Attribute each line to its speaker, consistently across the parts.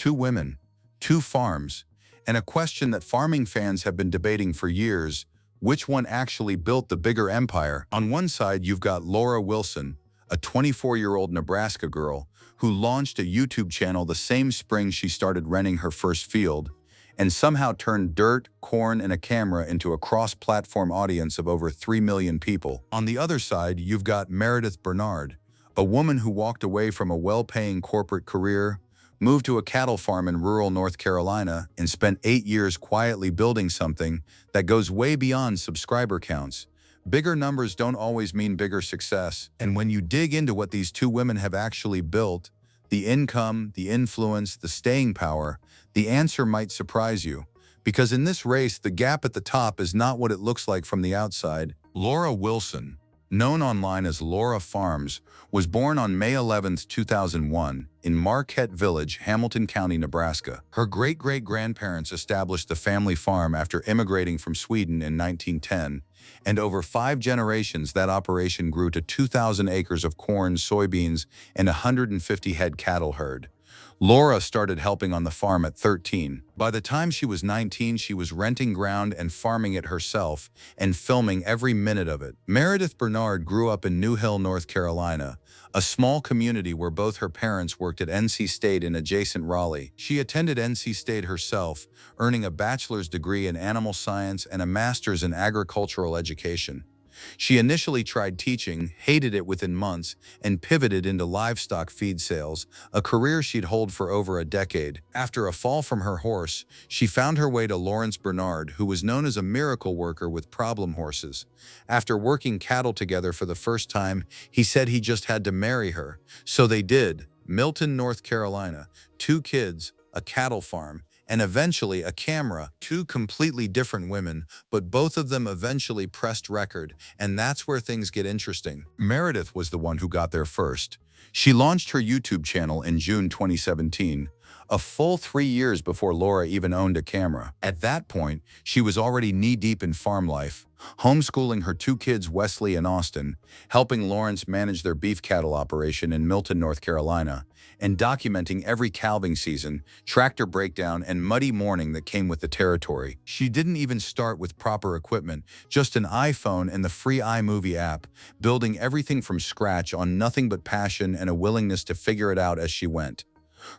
Speaker 1: two women, two farms, and a question that farming fans have been debating for years: which one actually built the bigger empire? On one side, you've got Laura Wilson, a 24-year-old Nebraska girl who launched a YouTube channel the same spring she started renting her first field, and somehow turned dirt, corn, and a camera into a cross-platform audience of over 3 million people. On the other side, you've got Meredith Bernard, a woman who walked away from a well-paying corporate career, moved to a cattle farm in rural North Carolina, and spent 8 years quietly building something that goes way beyond subscriber counts. Bigger numbers don't always mean bigger success. And when you dig into what these two women have actually built, the income, the influence, the staying power, the answer might surprise you. Because in this race, the gap at the top is not what it looks like from the outside. Laura Wilson, known online as Laura Farms, was born on May 11, 2001, in Marquette Village, Hamilton County, Nebraska. Her great-great-grandparents established the family farm after immigrating from Sweden in 1910, and over 5 generations that operation grew to 2,000 acres of corn, soybeans, and 150 head cattle herd. Laura started helping on the farm at 13. By the time she was 19, she was renting ground and farming it herself and filming every minute of it. Meredith Bernard grew up in New Hill, North Carolina, a small community where both her parents worked at NC State in adjacent Raleigh. She attended NC State herself, earning a bachelor's degree in animal science and a master's in agricultural education. She initially tried teaching, hated it within months, and pivoted into livestock feed sales, a career she'd hold for over a decade. After a fall from her horse, she found her way to Lawrence Bernard, who was known as a miracle worker with problem horses. After working cattle together for the first time, he said he just had to marry her. So they did. Milton, North Carolina, 2 kids, a cattle farm, and eventually a camera. 2 completely different women, but both of them eventually pressed record, and that's where things get interesting. Meredith was the one who got there first. She launched her YouTube channel in June 2017, a full 3 years before Laura even owned a camera. At that point, she was already knee-deep in farm life, homeschooling her 2 kids, Wesley and Austin, helping Lawrence manage their beef cattle operation in Milton, North Carolina, and documenting every calving season, tractor breakdown, and muddy morning that came with the territory. She didn't even start with proper equipment, just an iPhone and the free iMovie app, building everything from scratch on nothing but passion and a willingness to figure it out as she went.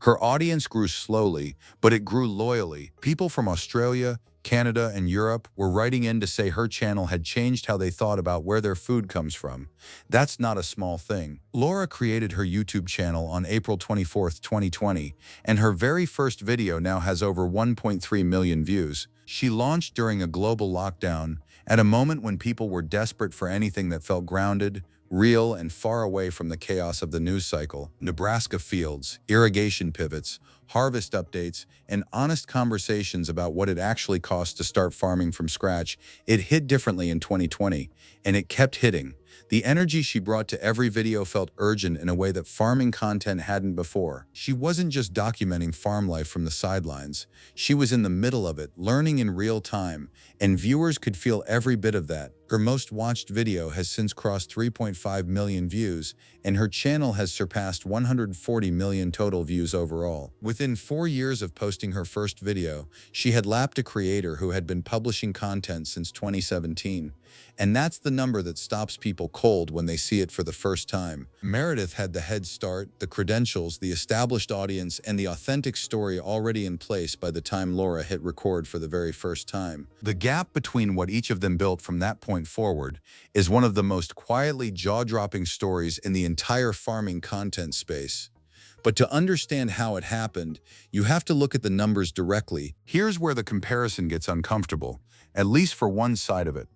Speaker 1: Her audience grew slowly, but it grew loyally. People from Australia, Canada, and Europe were writing in to say her channel had changed how they thought about where their food comes from. That's not a small thing. Laura created her YouTube channel on April 24, 2020, and her very first video now has over 1.3 million views. She launched during a global lockdown, at a moment when people were desperate for anything that felt grounded, real, and far away from the chaos of the news cycle. Nebraska fields, irrigation pivots, harvest updates, and honest conversations about what it actually costs to start farming from scratch. It hit differently in 2020, and it kept hitting. The energy she brought to every video felt urgent in a way that farming content hadn't before. She wasn't just documenting farm life from the sidelines. She was in the middle of it, learning in real time, and viewers could feel every bit of that. Her most watched video has since crossed 3.5 million views, and her channel has surpassed 140 million total views overall. Within 4 years of posting her first video, she had lapped a creator who had been publishing content since 2017. And that's the number that stops people cold when they see it for the first time. Meredith had the head start, the credentials, the established audience, and the authentic story already in place by the time Laura hit record for the very first time. The gap between what each of them built from that point forward is one of the most quietly jaw-dropping stories in the entire farming content space. But to understand how it happened, you have to look at the numbers directly. Here's where the comparison gets uncomfortable, at least for one side of it.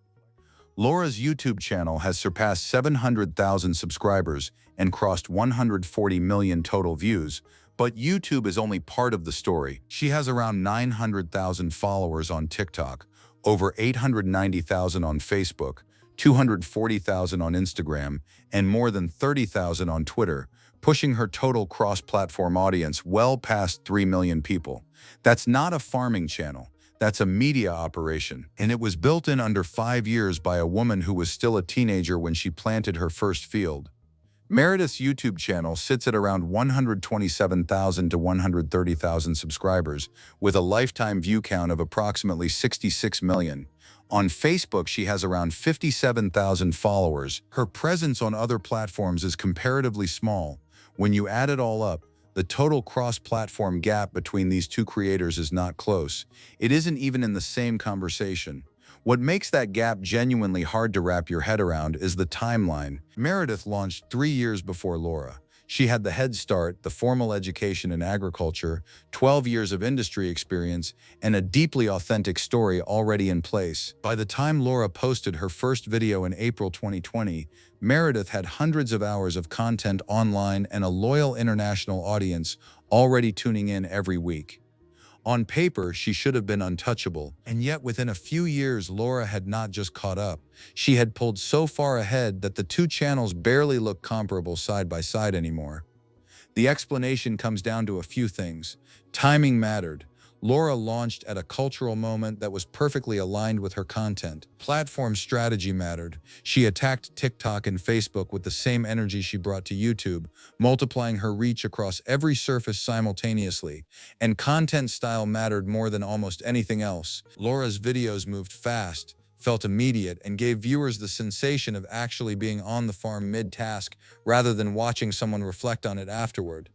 Speaker 1: Laura's YouTube channel has surpassed 700,000 subscribers and crossed 140 million total views, but YouTube is only part of the story. She has around 900,000 followers on TikTok, over 890,000 on Facebook, 240,000 on Instagram, and more than 30,000 on Twitter, pushing her total cross-platform audience well past 3 million people. That's not a farming channel. That's a media operation, and it was built in under 5 years by a woman who was still a teenager when she planted her first field. Meredith's YouTube channel sits at around 127,000 to 130,000 subscribers, with a lifetime view count of approximately 66 million. On Facebook, she has around 57,000 followers. Her presence on other platforms is comparatively small. When you add it all up, the total cross-platform gap between these two creators is not close. It isn't even in the same conversation. What makes that gap genuinely hard to wrap your head around is the timeline. Meredith launched 3 years before Laura. She had the head start, the formal education in agriculture, 12 years of industry experience, and a deeply authentic story already in place. By the time Laura posted her first video in April 2020, Meredith had hundreds of hours of content online and a loyal international audience already tuning in every week. On paper, she should have been untouchable, and yet within a few years, Laura had not just caught up. She had pulled so far ahead that the two channels barely look comparable side by side anymore. The explanation comes down to a few things. Timing mattered. Laura launched at a cultural moment that was perfectly aligned with her content. Platform strategy mattered. She attacked TikTok and Facebook with the same energy she brought to YouTube, multiplying her reach across every surface simultaneously. And content style mattered more than almost anything else. Laura's videos moved fast, felt immediate, and gave viewers the sensation of actually being on the farm mid-task rather than watching someone reflect on it afterward.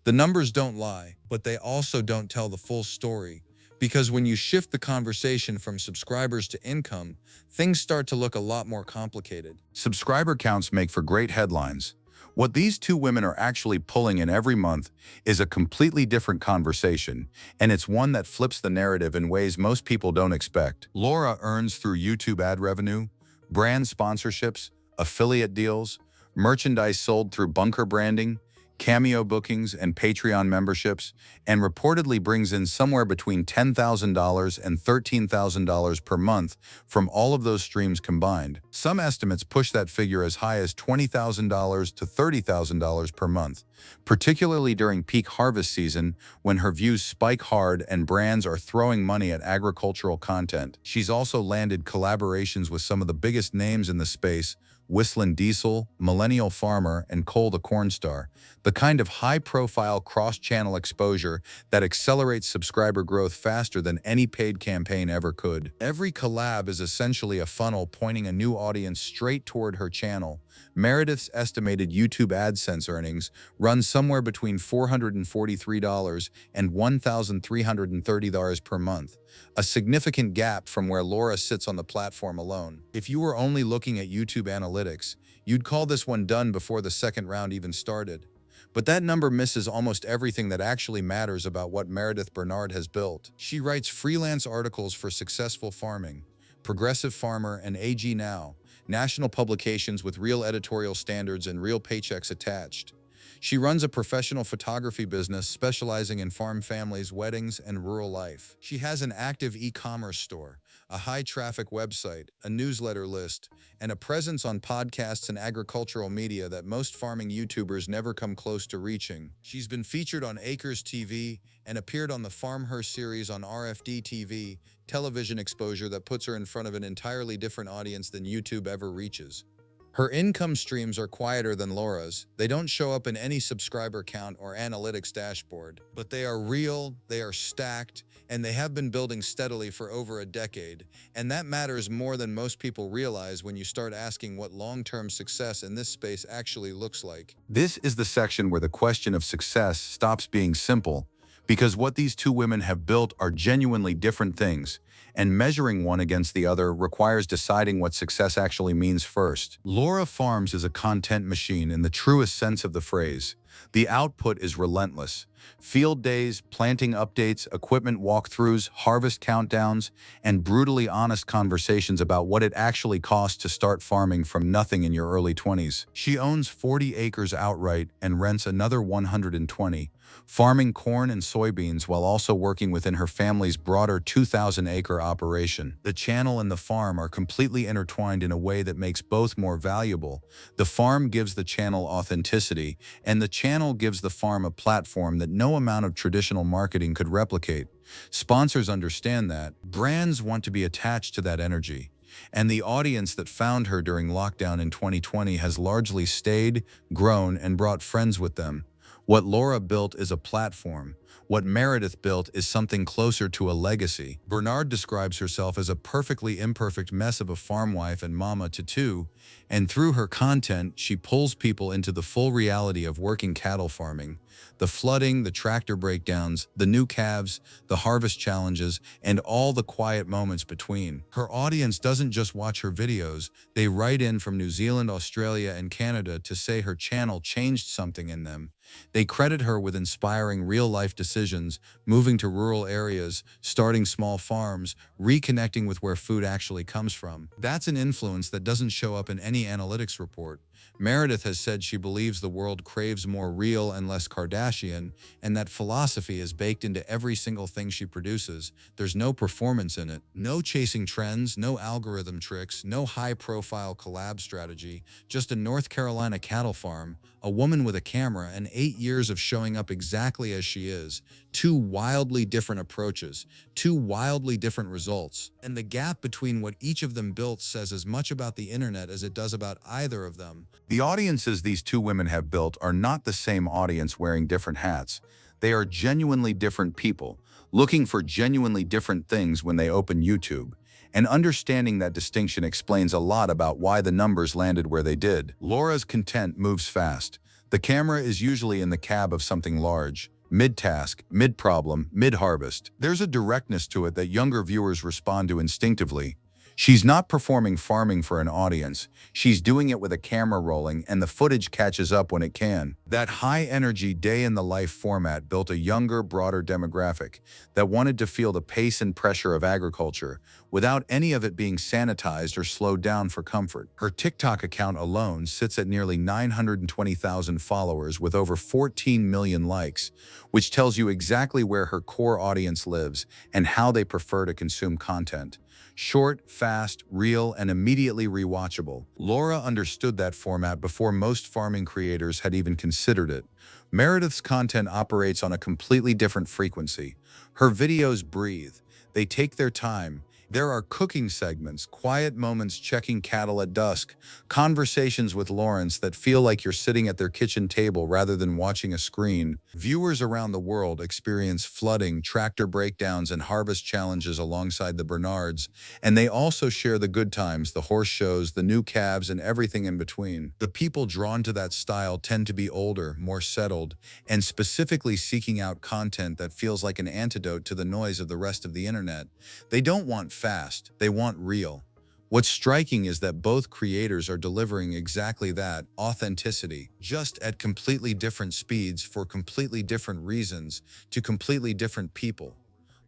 Speaker 1: The numbers don't lie, but they also don't tell the full story. Because when you shift the conversation from subscribers to income, things start to look a lot more complicated. Subscriber counts make for great headlines. What these two women are actually pulling in every month is a completely different conversation, and it's one that flips the narrative in ways most people don't expect. Laura earns through YouTube ad revenue, brand sponsorships, affiliate deals, merchandise sold through bunker branding, Cameo bookings, and Patreon memberships, and reportedly brings in somewhere between $10,000 and $13,000 per month from all of those streams combined. Some estimates push that figure as high as $20,000 to $30,000 per month, particularly during peak harvest season when her views spike hard and brands are throwing money at agricultural content. She's also landed collaborations with some of the biggest names in the space: Whistling Diesel, Millennial Farmer, and Cole the Cornstar, the kind of high-profile cross-channel exposure that accelerates subscriber growth faster than any paid campaign ever could. Every collab is essentially a funnel pointing a new audience straight toward her channel. Meredith's estimated YouTube AdSense earnings run somewhere between $443 and $1,330 per month, a significant gap from where Laura sits on the platform alone. If you were only looking at YouTube analytics, you'd call this one done before the second round even started. But that number misses almost everything that actually matters about what Meredith Bernard has built. She writes freelance articles for Successful Farming, Progressive Farmer, and AG Now, national publications with real editorial standards and real paychecks attached. She runs a professional photography business specializing in farm families, weddings, and rural life. She has an active e-commerce store, a high-traffic website, a newsletter list, and a presence on podcasts and agricultural media that most farming YouTubers never come close to reaching. She's been featured on Acres TV and appeared on the Farm Her series on RFD TV, television exposure that puts her in front of an entirely different audience than YouTube ever reaches. Her income streams are quieter than Laura's. They don't show up in any subscriber count or analytics dashboard, but they are real, they are stacked, and they have been building steadily for over a decade. And that matters more than most people realize when you start asking what long-term success in this space actually looks like. This is the section where the question of success stops being simple, because what these two women have built are genuinely different things, and measuring one against the other requires deciding what success actually means first. Laura Farms is a content machine in the truest sense of the phrase. The output is relentless. Field days, planting updates, equipment walkthroughs, harvest countdowns, and brutally honest conversations about what it actually costs to start farming from nothing in your early 20s. She owns 40 acres outright and rents another 120, farming corn and soybeans while also working within her family's broader 2,000-acre operation. The channel and the farm are completely intertwined in a way that makes both more valuable. The farm gives the channel authenticity, and the channel gives the farm a platform that no amount of traditional marketing could replicate. Sponsors understand that. Brands want to be attached to that energy. And the audience that found her during lockdown in 2020 has largely stayed, grown, and brought friends with them. What Laura built is a platform. What Meredith built is something closer to a legacy. Bernard describes herself as a perfectly imperfect mess of a farm wife and mama to two, and through her content, she pulls people into the full reality of working cattle farming. The flooding, the tractor breakdowns, the new calves, the harvest challenges, and all the quiet moments between. Her audience doesn't just watch her videos, they write in from New Zealand, Australia, and Canada to say her channel changed something in them. They credit her with inspiring real-life decisions, moving to rural areas, starting small farms, reconnecting with where food actually comes from. That's an influence that doesn't show up in any analytics report. Meredith has said she believes the world craves more real and less Kardashian, and that philosophy is baked into every single thing she produces. There's no performance in it, no chasing trends, no algorithm tricks, no high-profile collab strategy, just a North Carolina cattle farm, a woman with a camera, and 8 years of showing up exactly as she is. Two wildly different approaches, two wildly different results. And the gap between what each of them built says as much about the internet as it does about either of them. The audiences these two women have built are not the same audience wearing different hats. They are genuinely different people, looking for genuinely different things when they open YouTube. And understanding that distinction explains a lot about why the numbers landed where they did. Laura's content moves fast. The camera is usually in the cab of something large, mid-task, mid-problem, mid-harvest. There's a directness to it that younger viewers respond to instinctively. She's not performing farming for an audience. She's doing it with a camera rolling, and the footage catches up when it can. That high-energy day-in-the-life format built a younger, broader demographic that wanted to feel the pace and pressure of agriculture without any of it being sanitized or slowed down for comfort. Her TikTok account alone sits at nearly 920,000 followers with over 14 million likes, which tells you exactly where her core audience lives and how they prefer to consume content. Short, fast, real, and immediately rewatchable. Laura understood that format before most farming creators had even considered it. Meredith's content operates on a completely different frequency. Her videos breathe. They take their time. There are cooking segments, quiet moments checking cattle at dusk, conversations with Lawrence that feel like you're sitting at their kitchen table rather than watching a screen. Viewers around the world experience flooding, tractor breakdowns, and harvest challenges alongside the Bernards, and they also share the good times, the horse shows, the new calves, and everything in between. The people drawn to that style tend to be older, more settled, and specifically seeking out content that feels like an antidote to the noise of the rest of the internet. They don't want fast, they want real. What's striking is that both creators are delivering exactly that, authenticity, just at completely different speeds for completely different reasons to completely different people.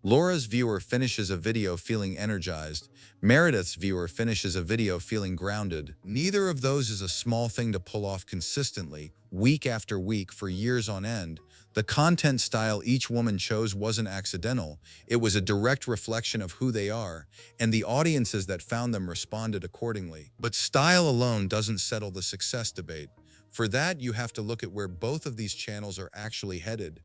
Speaker 1: Laura's viewer finishes a video feeling energized. Meredith's viewer finishes a video feeling grounded. Neither of those is a small thing to pull off consistently, week after week for years on end. The content style each woman chose wasn't accidental. It was a direct reflection of who they are, and the audiences that found them responded accordingly. But style alone doesn't settle the success debate. For that, you have to look at where both of these channels are actually headed.